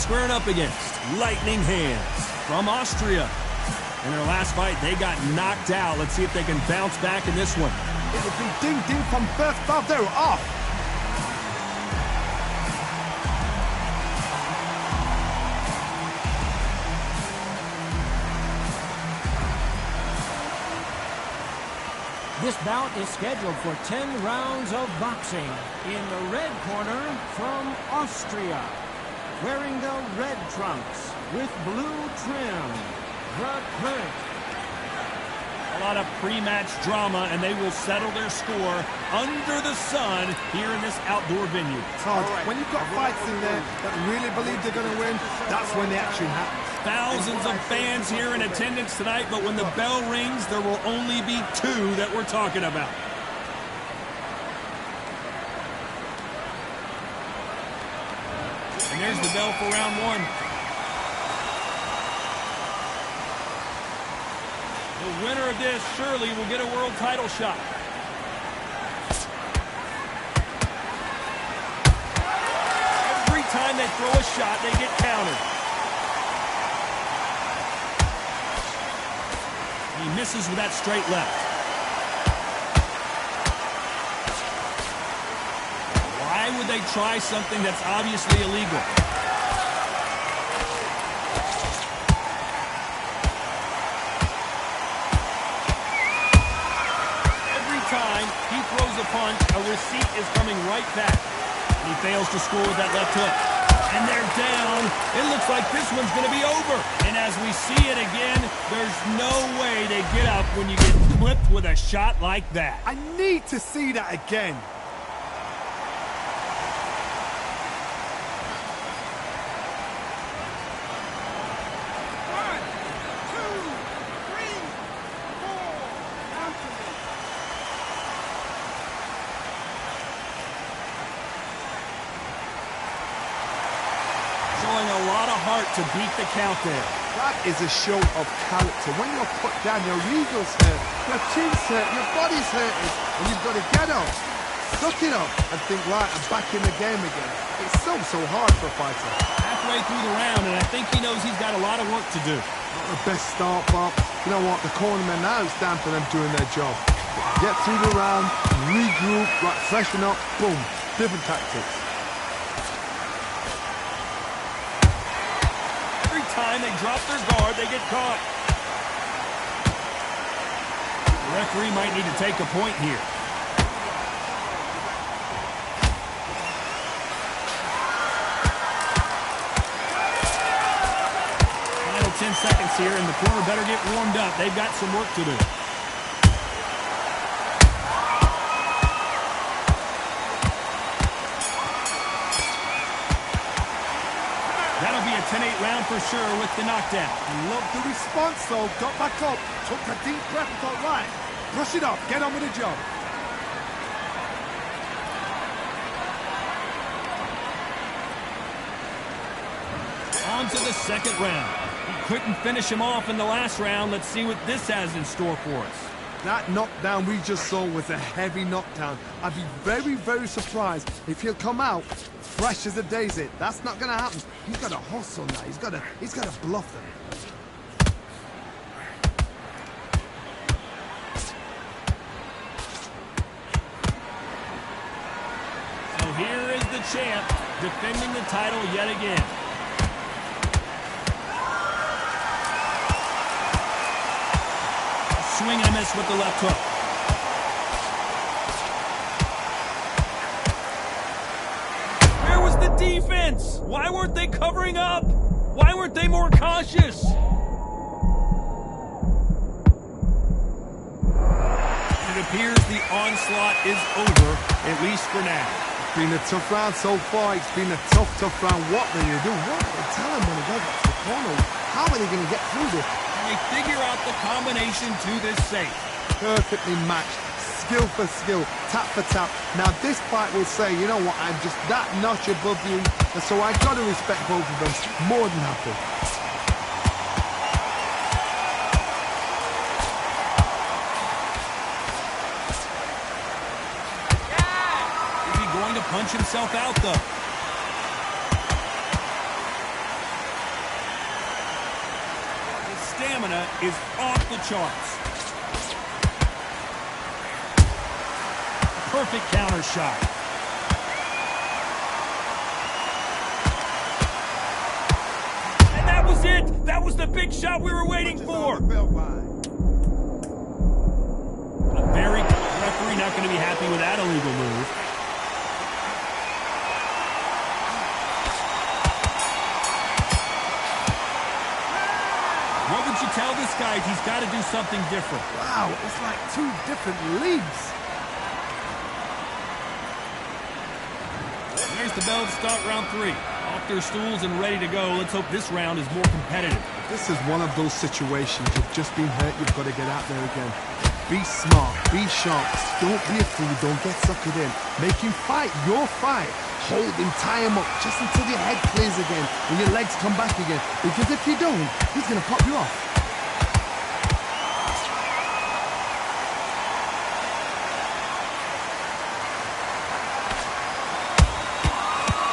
squaring up against Lightning Hands from Austria. In their last fight, they got knocked out. Let's see if they can bounce back in this one. It'll be ding-ding from first ball. They're off. This bout is scheduled for 10 rounds of boxing. In the red corner from Austria, wearing the red trunks with blue trim, the Kurd. A lot of pre-match drama, and they will settle their score under the sun here in this outdoor venue. Todd, when you've got fights in there that really believe they're going to win, that's when the action happens. Thousands of fans here in attendance tonight, but when the bell rings, there will only be two that we're talking about. And there's the bell for round one. The winner of this surely will get a world title shot. Every time they throw a shot, they get countered. He misses with that straight left. Why would they try something that's obviously illegal? Every time he throws a punch, a receipt is coming right back. He fails to score with that left hook. And they're down. It looks like this one's going to be over. And as we see it again, there's no way they get up when you get clipped with a shot like that. I need to see that again. Showing a lot of heart to beat the count there. That is a show of character. When you're put down, your ego's hurt, your chin's hurt, your body's hurting, and you've got to get up, suck it up, and think, right, I'm back in the game again. It's so hard for a fighter. Halfway through the round, and I think he knows he's got a lot of work to do. Not the best start, Bob. You know what? The cornermen now, it's down for them doing their job. Get through the round, regroup, right, freshen up, boom, different tactics. Time they drop their guard, they get caught. The referee might need to take a point here. Final 10 seconds here, and the corner better get warmed up. They've got some work to do. That'll be a 10-8 round for sure with the knockdown. Love the response, though. Got back up, took a deep breath and thought, right, brush it off, get on with the job. On to the second round. He couldn't finish him off in the last round. Let's see what this has in store for us. That knockdown we just saw was a heavy knockdown. I'd be very surprised if he'll come out fresh as a daisy. That's not going to happen. He's got to hustle now. He's got to bluff them. So here is the champ defending the title yet again. Swing and a miss with the left hook. Where was the defense? Why weren't they covering up? Why weren't they more cautious? It appears the onslaught is over, at least for now. It's been a tough round so far. It's been a tough round. What will you do? What will they tell him when he goes up to the corner? How are they going to get through this? They figure out the combination to this safe. Perfectly matched, skill for skill, tap for tap. Now this fight will say, you know what, I'm just that notch above you, and so I've got to respect both of them more than happy. Is he going to punch himself out, though? stamina is off the charts. Perfect counter shot. And that was it. That was the big shot we were waiting for. A very referee not going to be happy with that illegal move. What would you tell this guy? He's got to do something different. Wow, it's like two different leagues. There's the bell to start round 3. Off their stools and ready to go. Let's hope this round is more competitive. This is one of those situations. You've just been hurt. You've got to get out there again. Be smart. Be sharp. Don't be a fool. Don't get suckered in. Make him fight your fight. Hold him, tie him up, just until your head clears again and your legs come back again. Because if you don't, he's going to pop you off.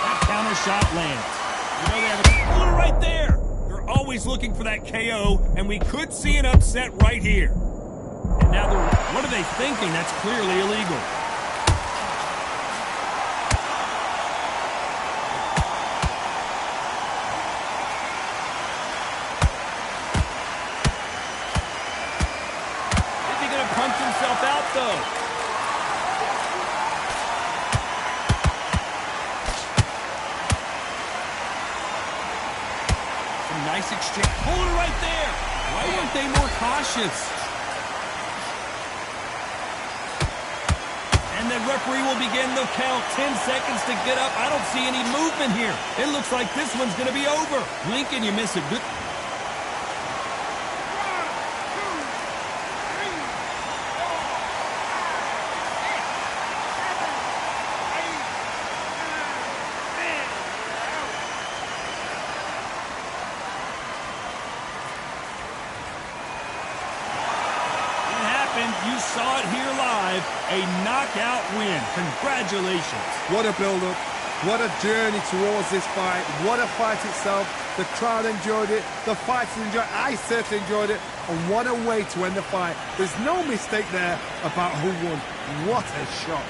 That counter shot lands. You know they have a corner right there. They're always looking for that KO, and we could see an upset right here. And now what are they thinking? That's clearly illegal. Punch himself out, though. Some nice exchange. Hold it right there. Why weren't they more cautious? And the referee will begin the count. 10 seconds to get up. I don't see any movement here. It looks like this one's going to be over. Blink and you miss it. Good. You saw it here live, a knockout win. Congratulations. What a build-up. What a journey towards this fight. What a fight itself. The crowd enjoyed it. The fighters enjoyed it. I certainly enjoyed it. And what a way to end the fight. There's no mistake there about who won. What a shot.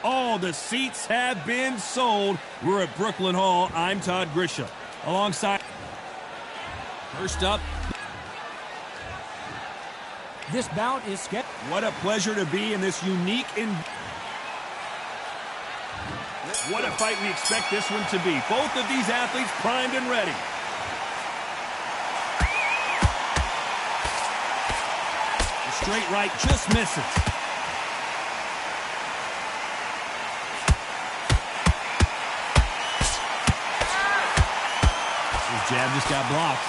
All the seats have been sold. We're at Brooklyn Hall. I'm Todd Grisham. Alongside... First up... This bout is scheduled. What a pleasure to be in this unique... What a fight we expect this one to be. Both of these athletes primed and ready. The straight right just misses. His jab just got blocked.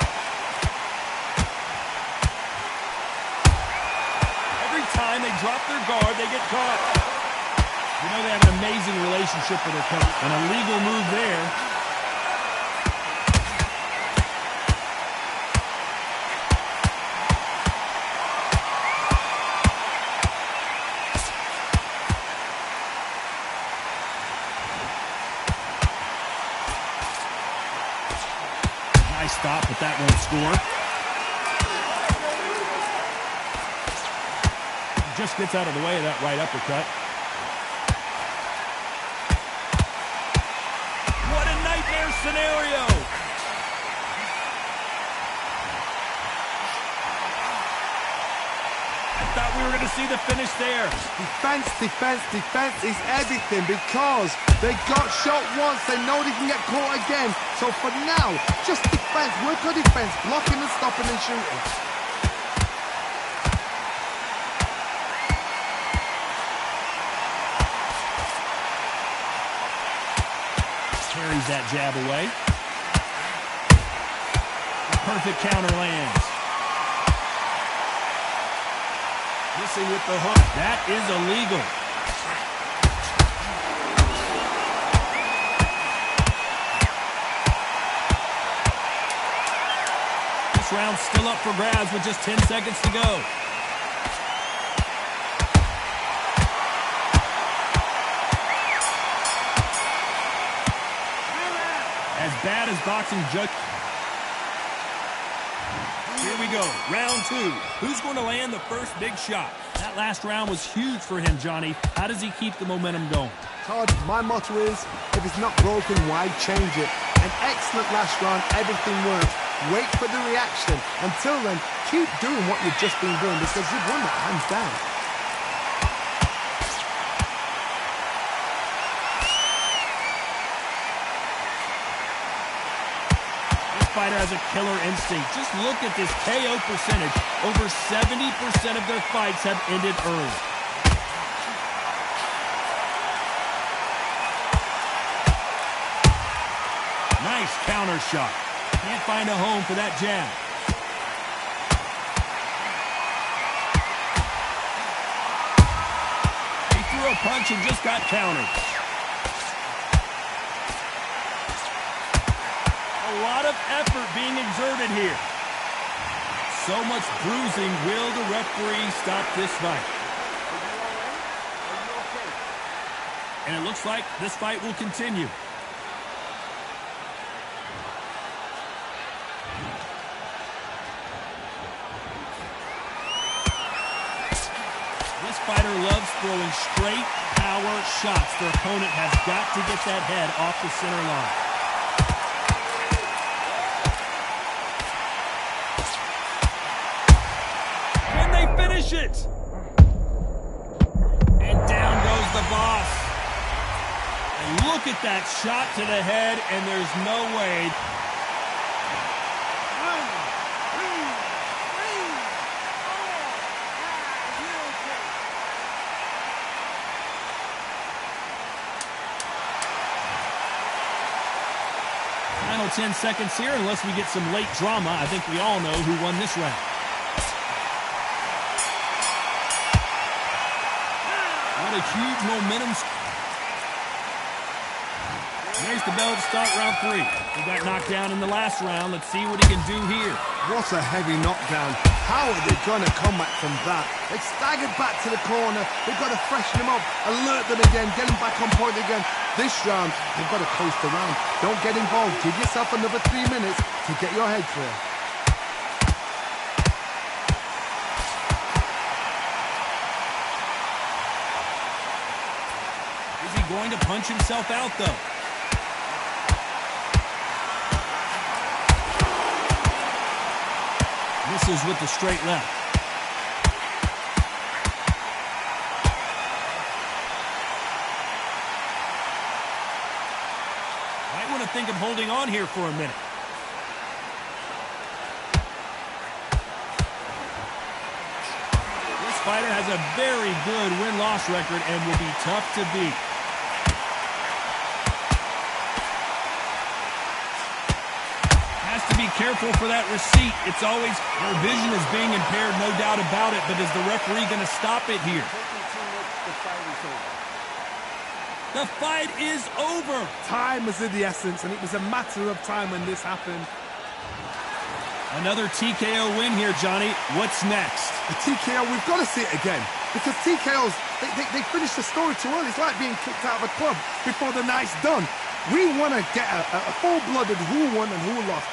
Every time they drop their guard, they get caught. You know they have an amazing relationship with their coach. An illegal move there. Nice stop, but that won't score. Just gets out of the way of that right uppercut. Scenario. I thought we were going to see the finish there. Defense, defense, defense is everything because they got shot once. They know they can get caught again. So for now, just defense, work on defense, blocking and stopping and shooting. Carries that jab away. The perfect counter lands. Missing with the hook. That is illegal. This round's still up for grabs with just 10 seconds to go. As bad as boxing judge. Here we go, round two. Who's going to land the first big shot? That last round was huge for him, Johnny. How does he keep the momentum going? Todd, my motto is, if it's not broken, why change it? An excellent last round, everything worked. Wait for the reaction. Until then, keep doing what you've just been doing because you've won that hands down. Fighter has a killer instinct. Just look at this KO percentage. Over 70% of their fights have ended early. Nice counter shot. Can't find a home for that jab. He threw a punch and just got countered. A lot of effort being exerted here. So much bruising. Will the referee stop this fight? And it looks like this fight will continue. This fighter loves throwing straight power shots. Their opponent has got to get that head off the center line. Finish it! And down goes the boss. And look at that shot to the head, and there's no way. Final 10 seconds here, unless we get some late drama. I think we all know who won this round. What a huge momentum. There's the bell to start round three. He got knocked down in the last round. Let's see what he can do here. What a heavy knockdown. How are they going to come back from that? They've staggered back to the corner. They've got to freshen them up, alert them again, get them back on point again. This round, they've got to coast around. Don't get involved. Give yourself another 3 minutes to get your head clear. He's going to punch himself out, though. Misses with the straight left. Might want to think of holding on here for a minute. This fighter has a very good win-loss record and will be tough to beat. To be careful for that receipt. It's always, their vision is being impaired, no doubt about it, but is the referee going to stop it here? The fight is over. Time was of the essence, and it was a matter of time when this happened. Another TKO win here, Johnny. What's next? The TKO, we've got to see it again, because TKOs, they finish the story too early. It's like being kicked out of a club before the night's done. We want to get a full-blooded who won and who lost.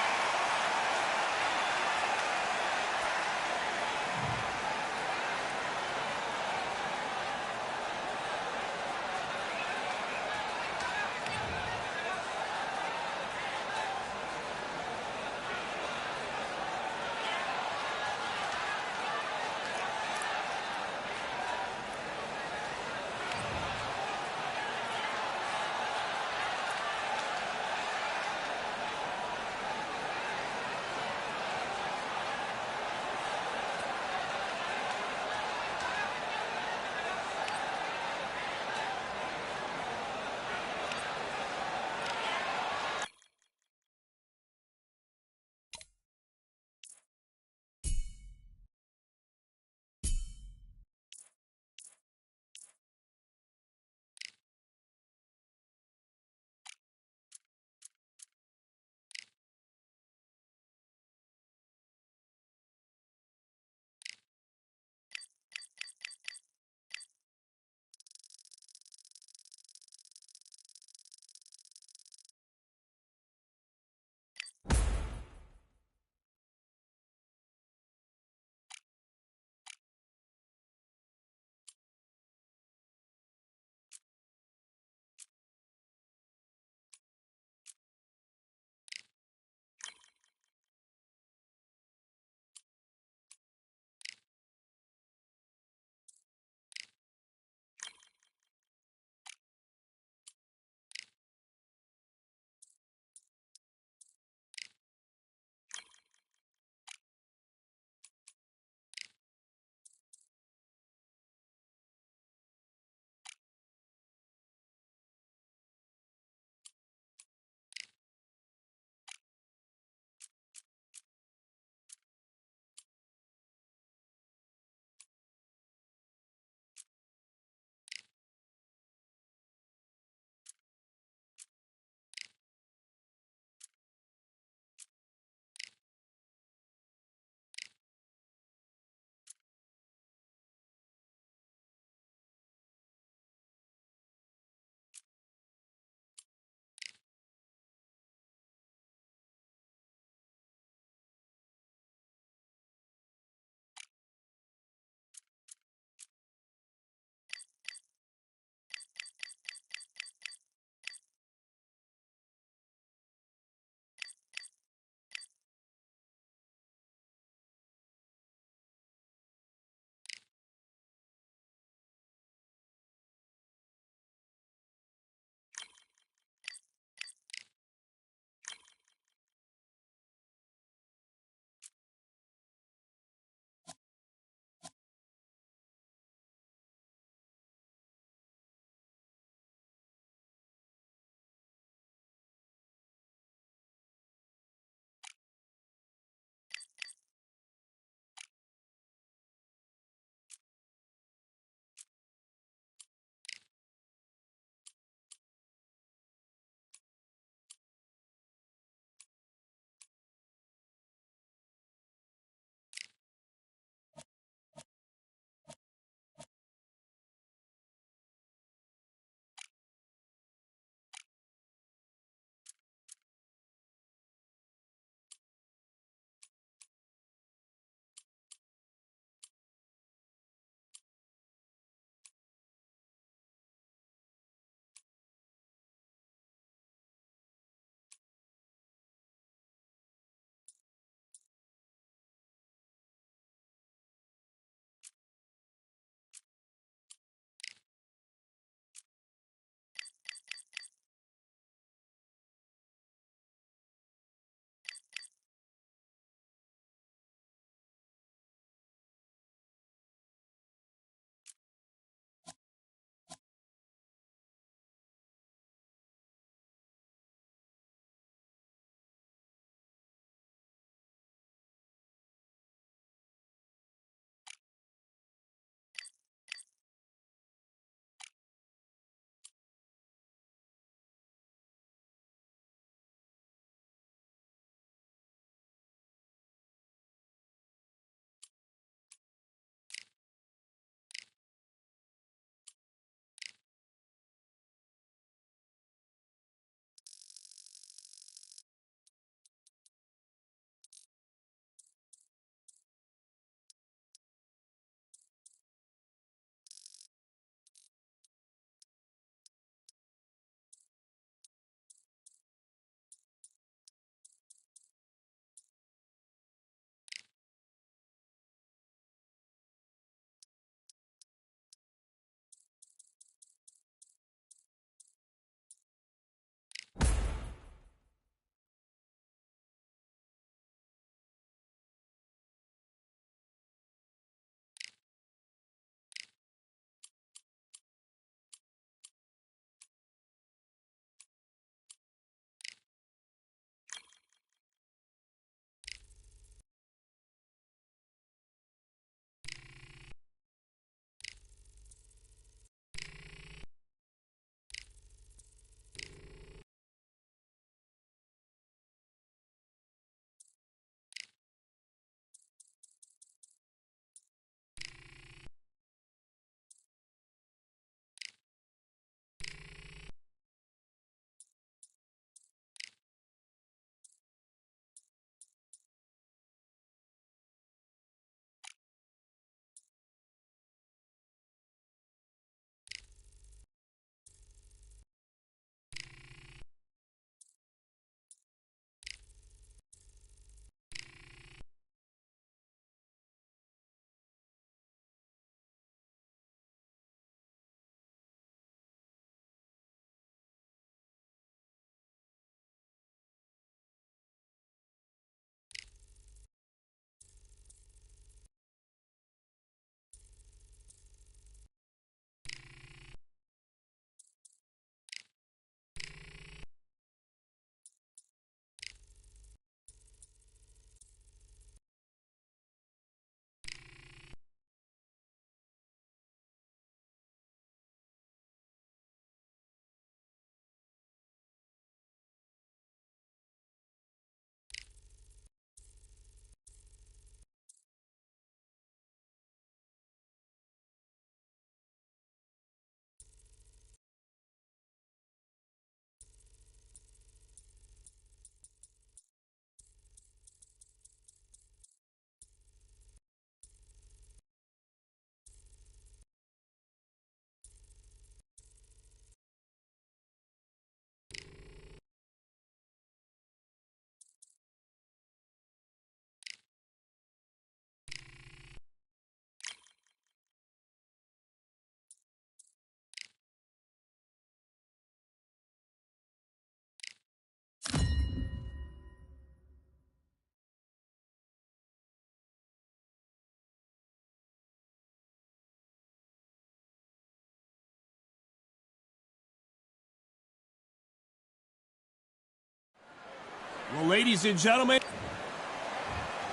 Well, ladies and gentlemen,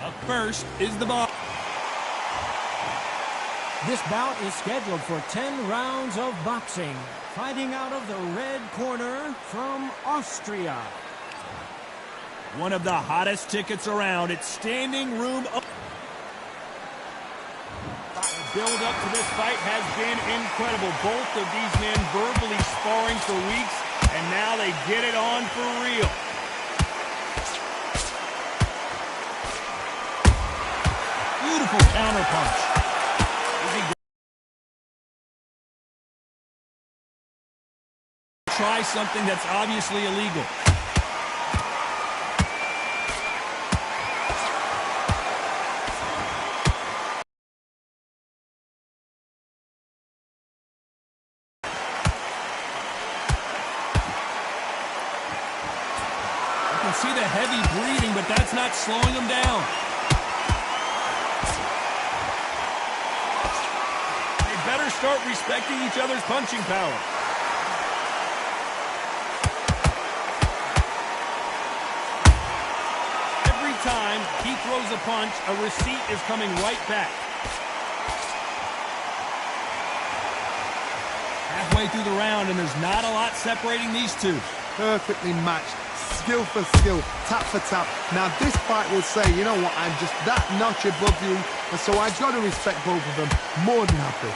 up first is the ball. This bout is scheduled for 10 rounds of boxing. Fighting out of the red corner from Austria. One of the hottest tickets around. It's standing room. The build up to this fight has been incredible. Both of these men verbally sparring for weeks, and now they get it on for real. Beautiful counter punch. Try something that's obviously illegal. You can see the heavy breathing, but that's not slowing him down. They better start respecting each other's punching power. Time he throws a punch, a receipt is coming right back. Halfway through the round, and there's not a lot separating these two. Perfectly matched, skill for skill, tap for tap. Now this fight will say, you know what, I'm just that notch above you, and so I've got to respect both of them. More than happy.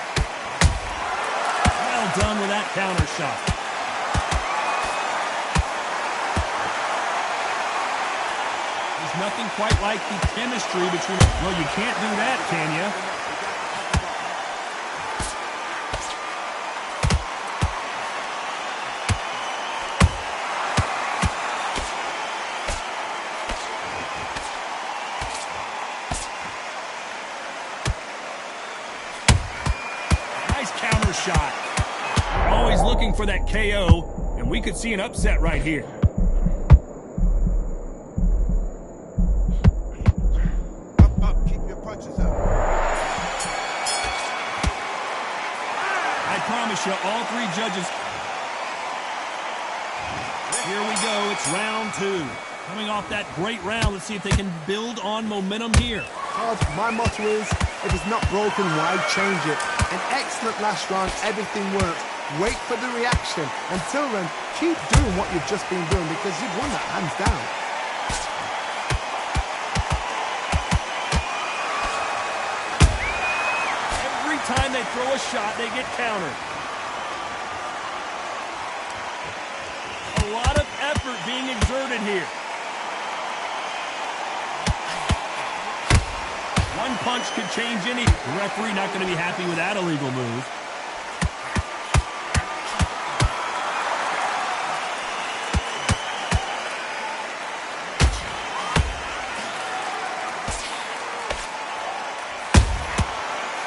Well done with that counter shot. Nothing quite like the chemistry between... Well, you can't do that, can you? Nice counter shot. We're always looking for that KO, and we could see an upset right here. All three judges. Here we go. It's round two. Coming off that great round, let's see if they can build on momentum here. My motto is, if it's not broken, why change it? An excellent last round, everything works. Wait for the reaction. Until then, keep doing what you've just been doing because you've won that hands down. Every time they throw a shot, they get countered. A lot of effort being exerted here. One punch could change any. The referee not going to be happy with that illegal move.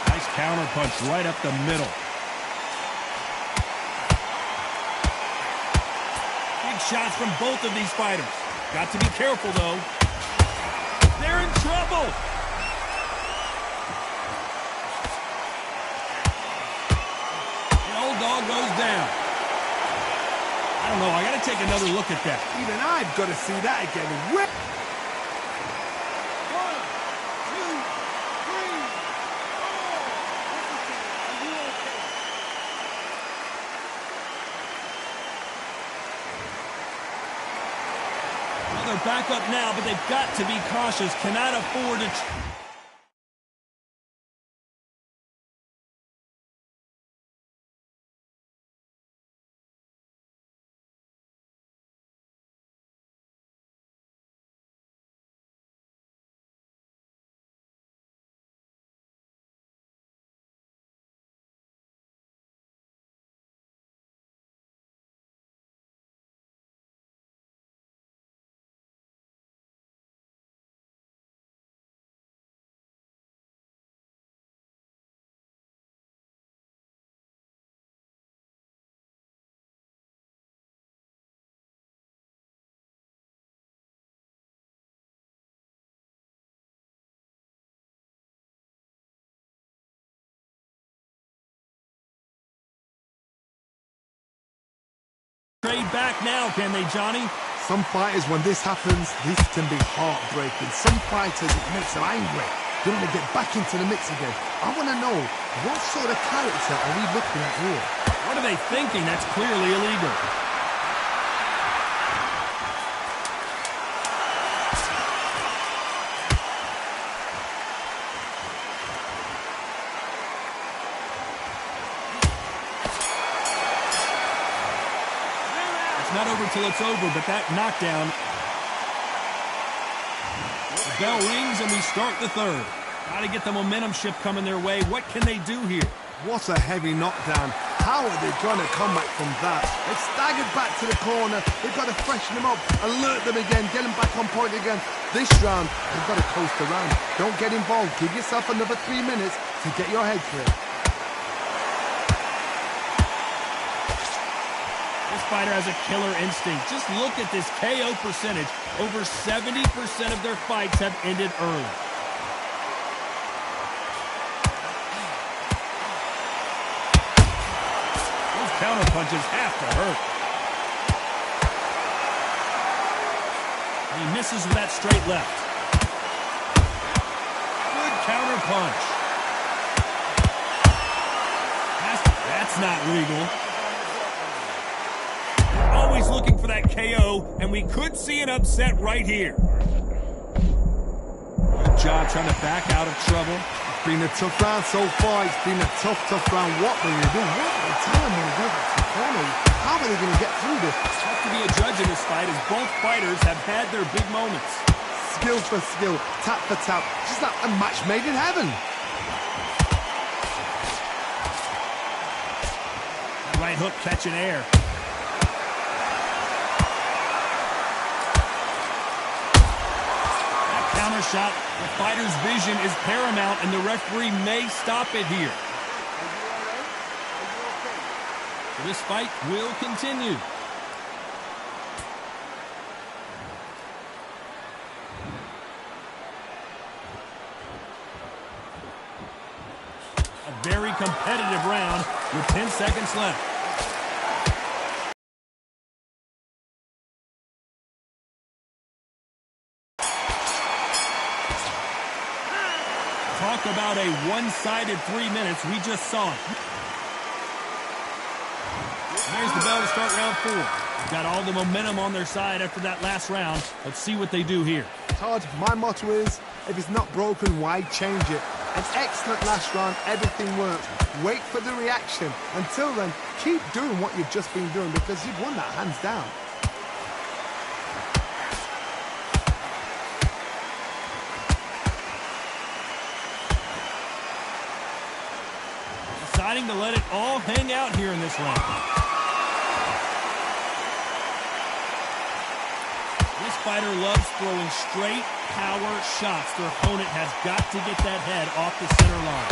Nice counter punch right up the middle. Shots from both of these fighters. Got to be careful, though. They're in trouble. The old dog goes down. I don't know. I got to take another look at that. Even I've got to see that again. One, two, three, four. Are you okay? They're back up now, but they've got to be cautious. Cannot afford to... Trade back now, can they, Johnny? Some fighters, when this happens, this can be heartbreaking. Some fighters, it makes them angry. They want to get back into the mix again. I want to know, what sort of character are we looking at here? What are they thinking? That's clearly illegal. It's not over till it's over, but that knockdown. The bell rings and we start the third. Got to get the momentum shift coming their way. What can they do here? What a heavy knockdown. How are they going to come back from that? They've staggered back to the corner. They've got to freshen them up, alert them again, get them back on point again. This round, they've got to coast around. Don't get involved. Give yourself another 3 minutes to get your head clear. This fighter has a killer instinct. Just look at this KO percentage. Over 70% of their fights have ended early. Those counter punches have to hurt. He misses with that straight left. Good counter punch. That's not legal. Always looking for that KO, and we could see an upset right here. Good job trying to back out of trouble. It's been a tough round so far. It's been a tough round. What will you do? What will they tell them when they go back to the corner? How are they going to get through this? It's tough to be a judge in this fight, as both fighters have had their big moments. Skill for skill, tap for tap. Just like a match made in heaven. Right hook catching air. Counter shot. The fighter's vision is paramount, and the referee may stop it here. So this fight will continue. A very competitive round with 10 seconds left. Talk about a one-sided 3 minutes. We just saw it. There's the bell to start round 4. They've got all the momentum on their side after that last round. Let's see what they do here. Todd, my motto is, if it's not broken, why change it? An excellent last round. Everything worked. Wait for the reaction. Until then, keep doing what you've just been doing because you've won that hands down. Deciding to let it all hang out here in this round. This fighter loves throwing straight power shots. Their opponent has got to get that head off the center line.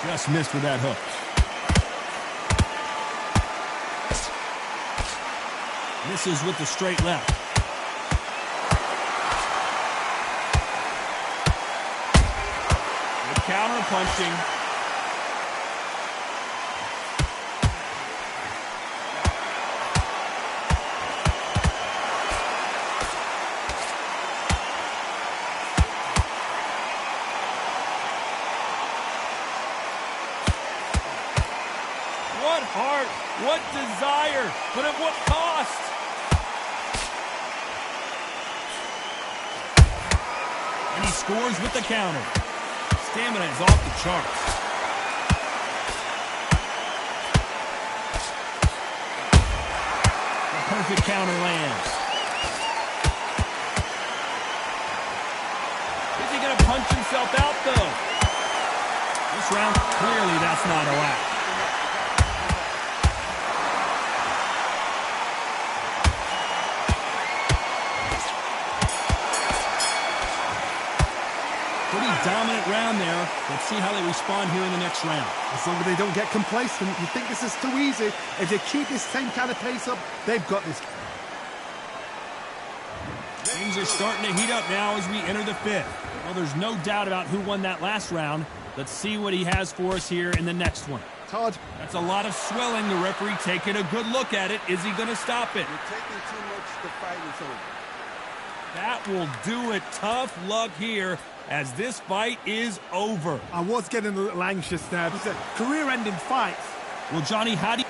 Just missed with that hook. Misses with the straight left. Good counter punching. What heart, what desire, but at what cost? And he scores with the counter. Stamina is off the charts. The perfect counter lands. Is he going to punch himself out, though? This round, clearly that's not allowed. Dominant round there. Let's see how they respond here in the next round. As long as they don't get complacent, you think this is too easy. If they keep this same kind of pace up, they've got this. Things are starting to heat up now as we enter the 5th. Well, there's no doubt about who won that last round. Let's see what he has for us here in the next one. Todd. That's a lot of swelling. The referee taking a good look at it. Is he going to stop it? You're taking too much. The fight is over. That will do it. Tough luck here as this fight is over. I was getting a little anxious there. It's a career-ending fight. Well, Johnny, how do you...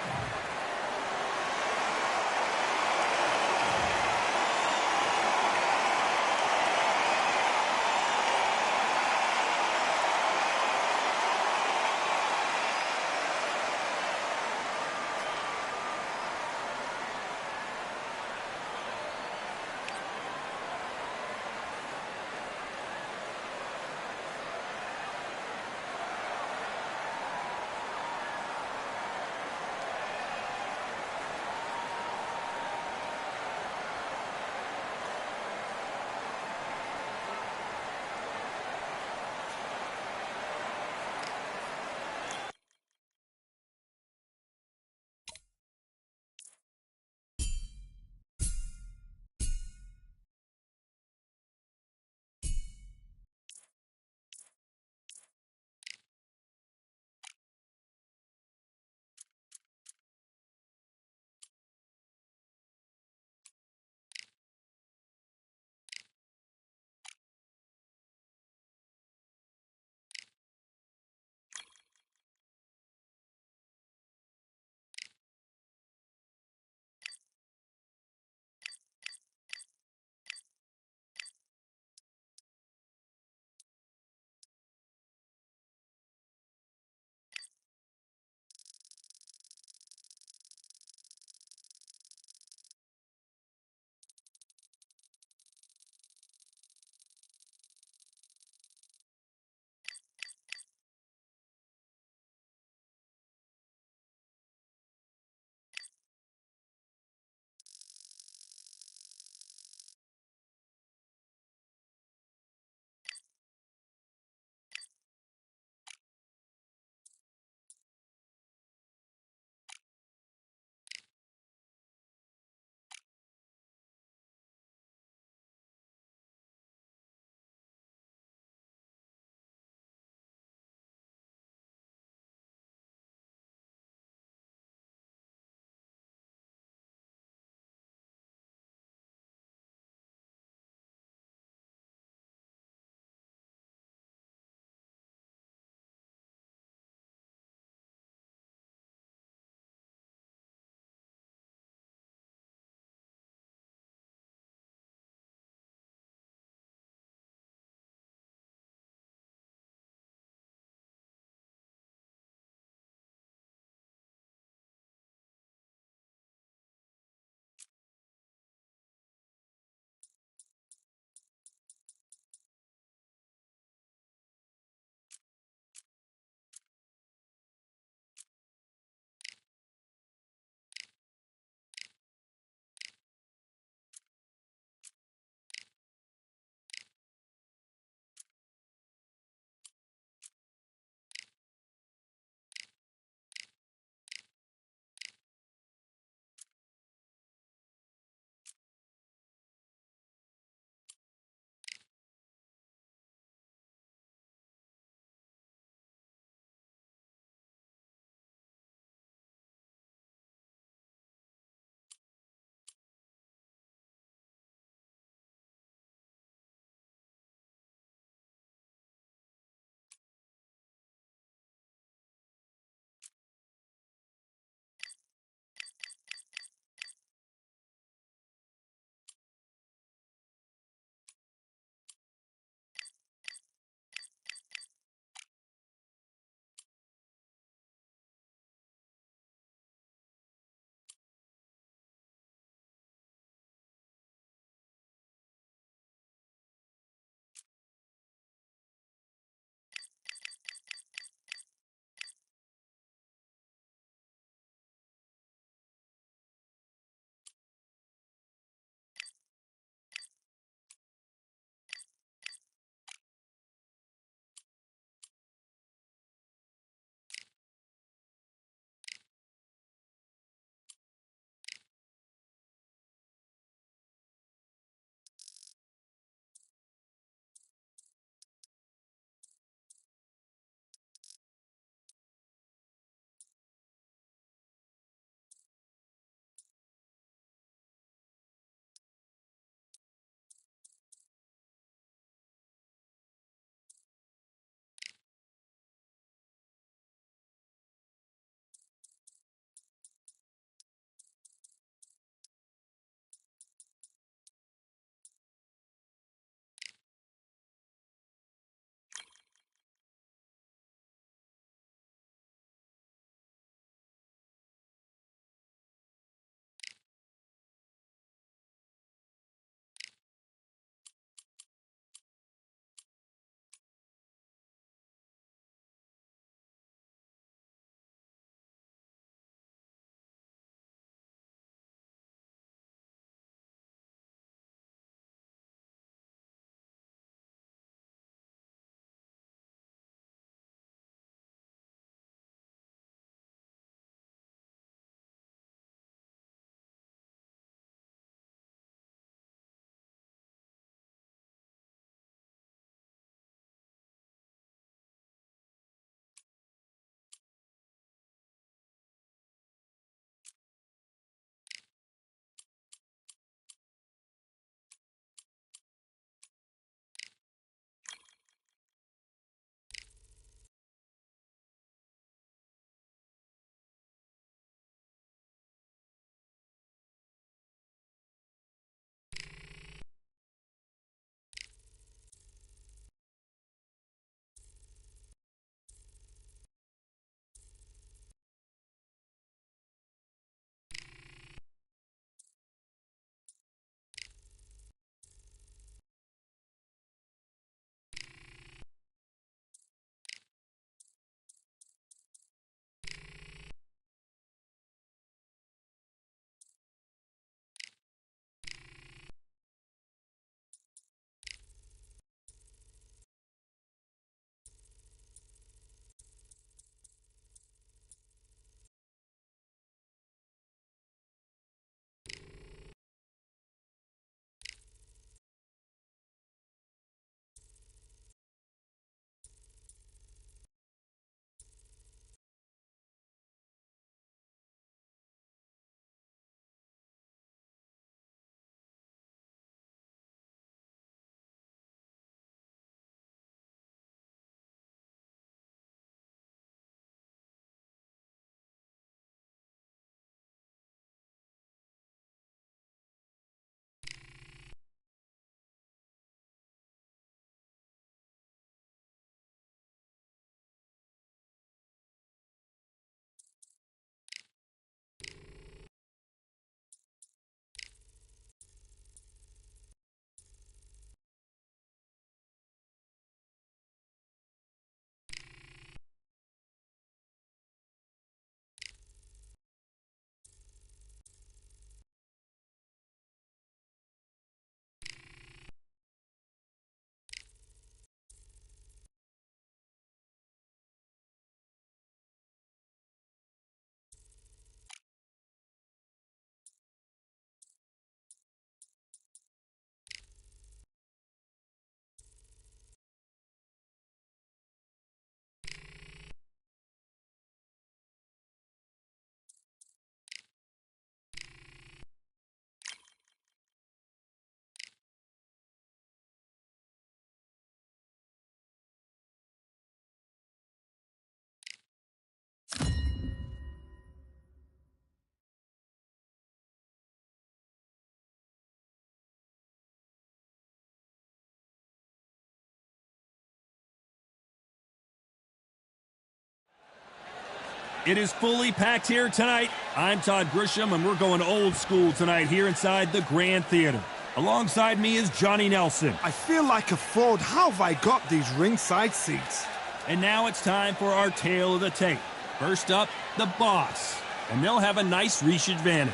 It is fully packed here tonight. I'm Todd Grisham, and we're going old school tonight here inside the Grand Theater. Alongside me is Johnny Nelson. I feel like a fraud. How have I got these ringside seats? And now it's time for our tale of the tape. First up, the Boss. And they'll have a nice reach advantage.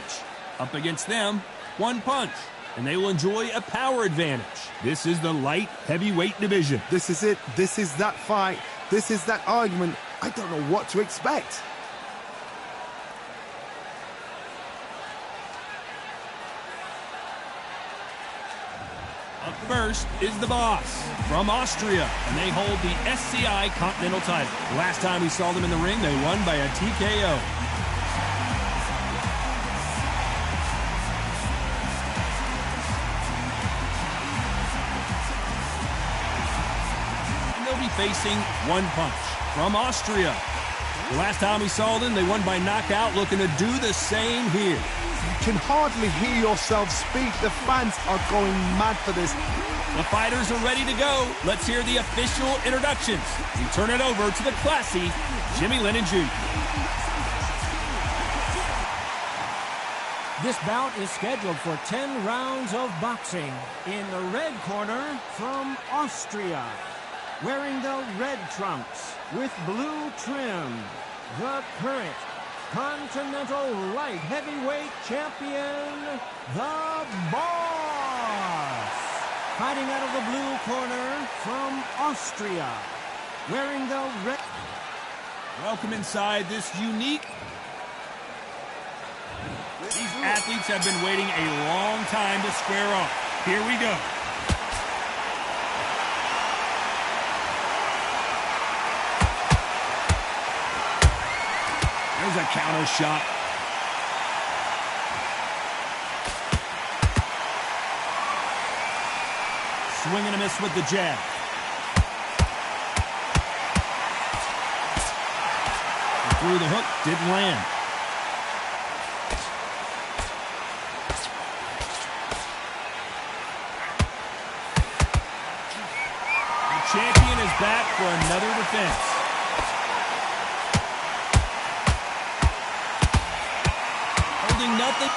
Up against them, one punch. And they will enjoy a power advantage. This is the light heavyweight division. This is it. This is that fight. This is that argument. I don't know what to expect. Up first is the Boss from Austria, and they hold the SCI Continental title. Last time we saw them in the ring, they won by a TKO. And they'll be facing one punch from Austria. The last time we saw them, they won by knockout, looking to do the same here. You can hardly hear yourself speak. The fans are going mad for this. The fighters are ready to go. Let's hear the official introductions. We turn it over to the classy Jimmy Lennon Jr. This bout is scheduled for 10 rounds of boxing. In the red corner from Austria, wearing the red trunks with blue trim, the current Continental Light Heavyweight Champion, the Boss. Fighting out of the blue corner from Austria, wearing the red... Welcome inside this unique... These athletes have been waiting a long time to square off. Here we go. There's a counter shot. Swing and a miss with the jab. Through the hook, didn't land. The champion is back for another defense. Holding nothing.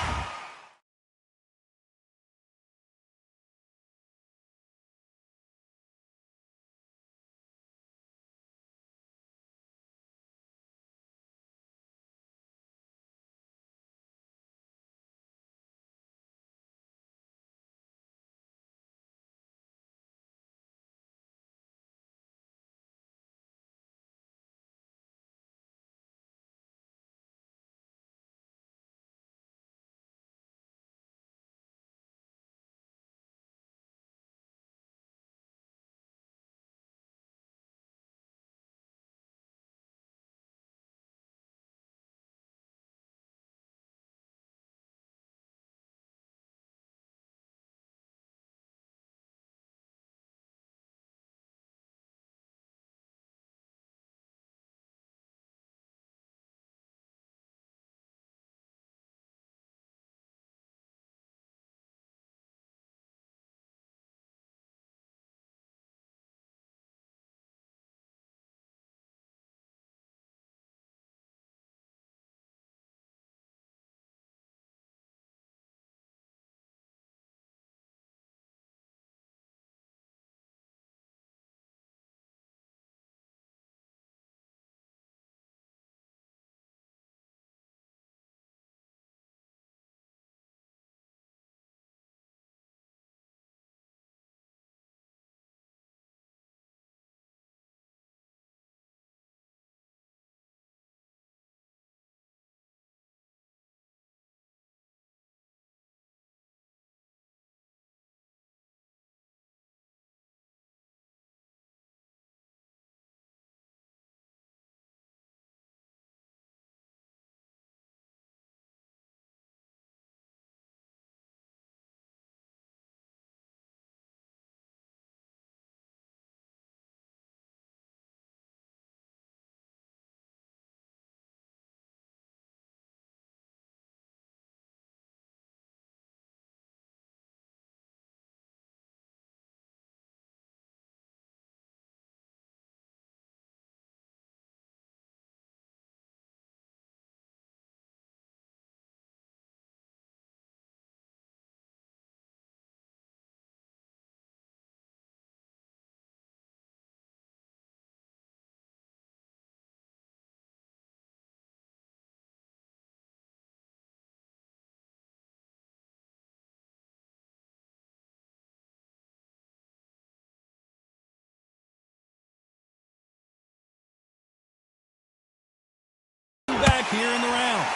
here in the round.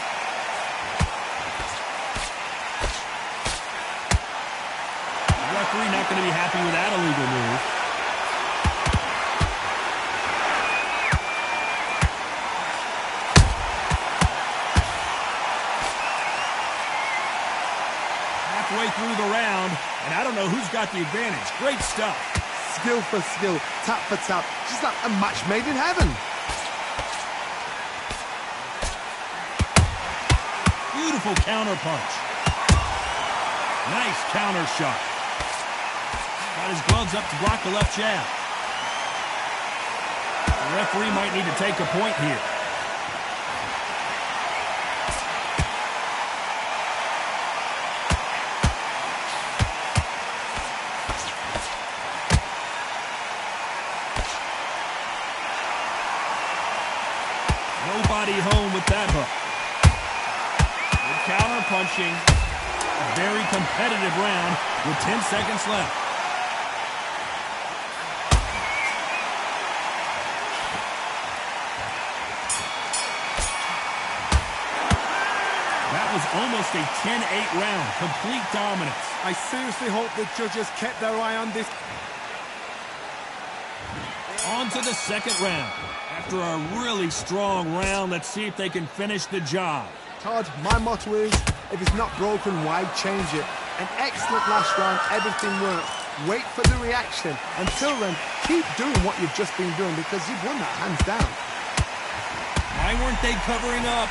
The referee not going to be happy with that illegal move. Halfway through the round, and I don't know who's got the advantage. Great stuff. Skill for skill, tap for tap, just like a match made in heaven. Beautiful counter punch. Nice counter shot. Got his gloves up to block the left jab. The referee might need to take a point here. Nobody home with that hook. Good counter punching. A very competitive round with 10 seconds left. That was almost a 10-8 round. Complete dominance. I seriously hope the judges kept their eye on this. On to the second round. After a really strong round, let's see if they can finish the job. Todd, my motto is, if it's not broken, why change it? An excellent last round, everything worked. Wait for the reaction. Until then, keep doing what you've just been doing because you've won that hands down. Why weren't they covering up?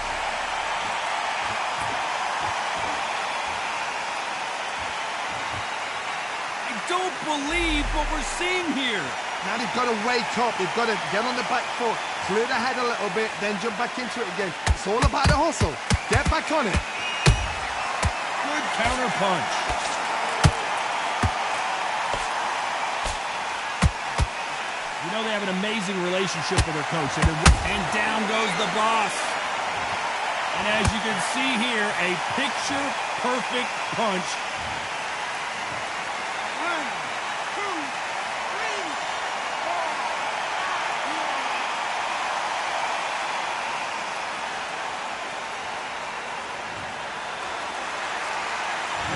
I don't believe what we're seeing here. Now they've got to wake up. They've got to get on the back foot, clear the head a little bit, then jump back into it again. It's all about the hustle. Get back on it. Good counter punch. You know they have an amazing relationship with their coach. And down goes the boss. And as you can see here, a picture-perfect punch.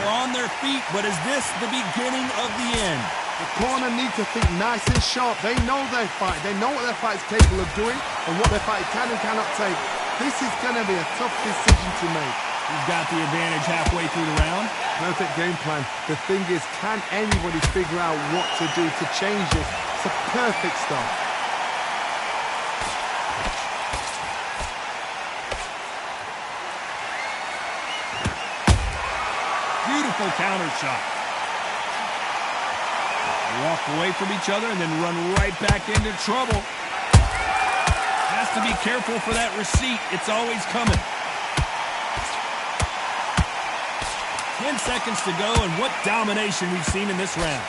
On their feet, but is this the beginning of the end? The corner need to think nice and sharp. They know their fight. They know what their fight is capable of doing and what their fight can and cannot take. This is going to be a tough decision to make. He's got the advantage halfway through the round. Perfect game plan. The thing is, can anybody figure out what to do to change this? It's a perfect start. Beautiful counter shot. They walk away from each other and then run right back into trouble. Has to be careful for that receipt. It's always coming. 10 seconds to go, and what domination we've seen in this round.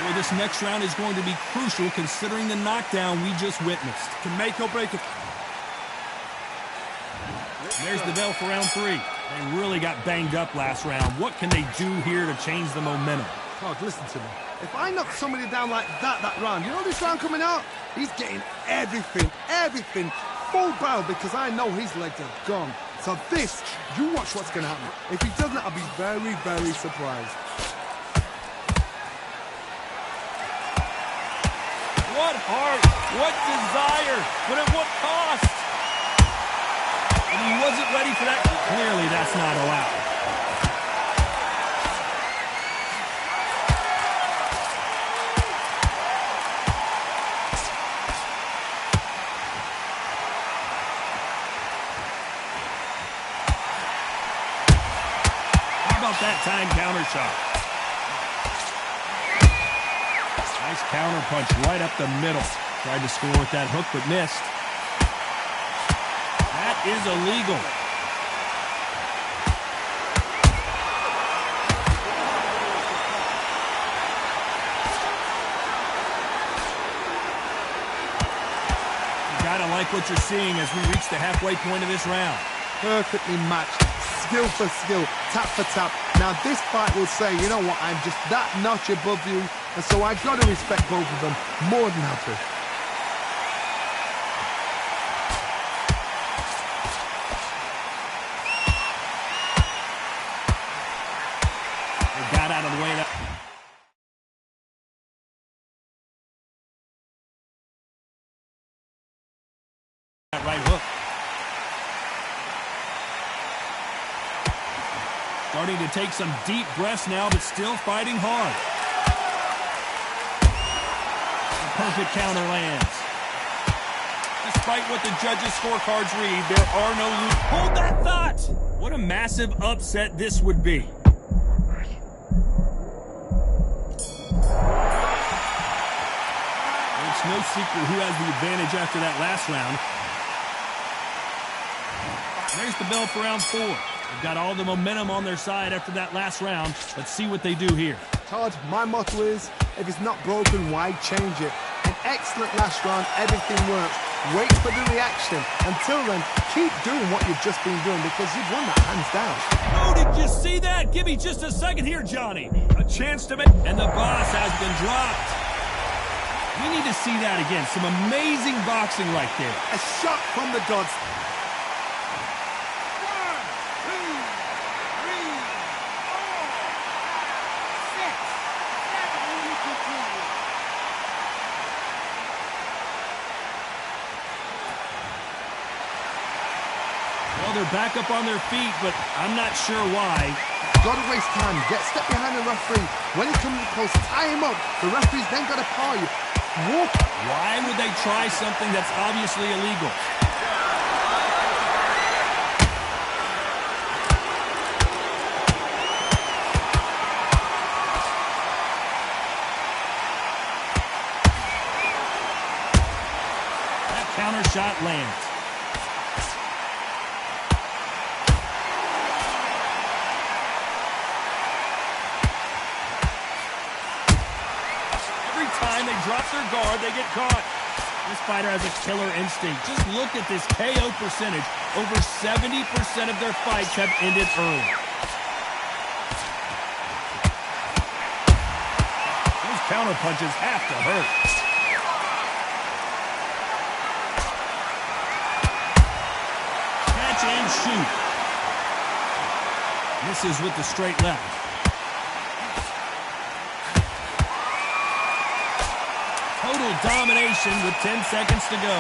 Well, this next round is going to be crucial considering the knockdown we just witnessed. To make or break it. There's the bell for round 3. They really got banged up last round. What can they do here to change the momentum? Todd, listen to me. If I knock somebody down like that round, you know this round coming out? He's getting everything, full barrel because I know his legs are gone. So this, you watch what's going to happen. If he doesn't, I'll be very, very surprised. What heart, what desire, but at what cost? And he wasn't ready for that. Clearly, that's not allowed. How about that time counter shot? Nice counter punch right up the middle. Tried to score with that hook, but missed. That is illegal. You gotta like what you're seeing as we reach the halfway point of this round. Perfectly matched. skill for skill, tap for tap. Now this fight will say, you know what, I'm just that notch above you, and so I've got to respect both of them more than happy. They got out of the way. That right hook. Starting to take some deep breaths now, but still fighting hard. The perfect counter lands. Despite what the judges' scorecards read, there are no losers. Hold that thought! What a massive upset this would be. It's no secret who has the advantage after that last round. There's the bell for round 4. They've got all the momentum on their side after that last round. Let's see what they do here. Todd, my motto is, if it's not broken, why change it? An excellent last round, everything works. Wait for the reaction. Until then, keep doing what you've just been doing because you've won that hands down. Oh, did you see that? Give me just a second here, Johnny. A chance to make... And the boss has been dropped. We need to see that again. Some amazing boxing right there. A shot from the gods. Well, they're back up on their feet, but I'm not sure why. Gotta waste time. Get step behind the referee. When he comes close, tie him up. The referee's then gotta paw you. Walk. Why would they try something that's obviously illegal? That counter shot lands. They drop their guard, they get caught. This fighter has a killer instinct. Just look at this KO percentage. Over 70% of their fights have ended early. Those counter punches have to hurt. Catch and shoot. Misses with the straight left. Total domination with 10 seconds to go.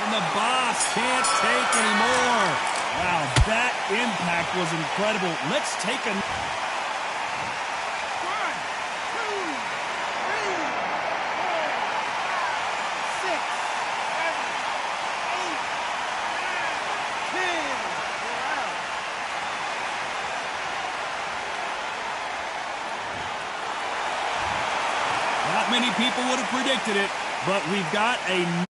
And the boss can't take anymore. Wow, that impact was incredible. Let's take a... 1, 2, 3, 4, 6, 7, 8, 9, 10. Not many people would have predicted it, but we've got a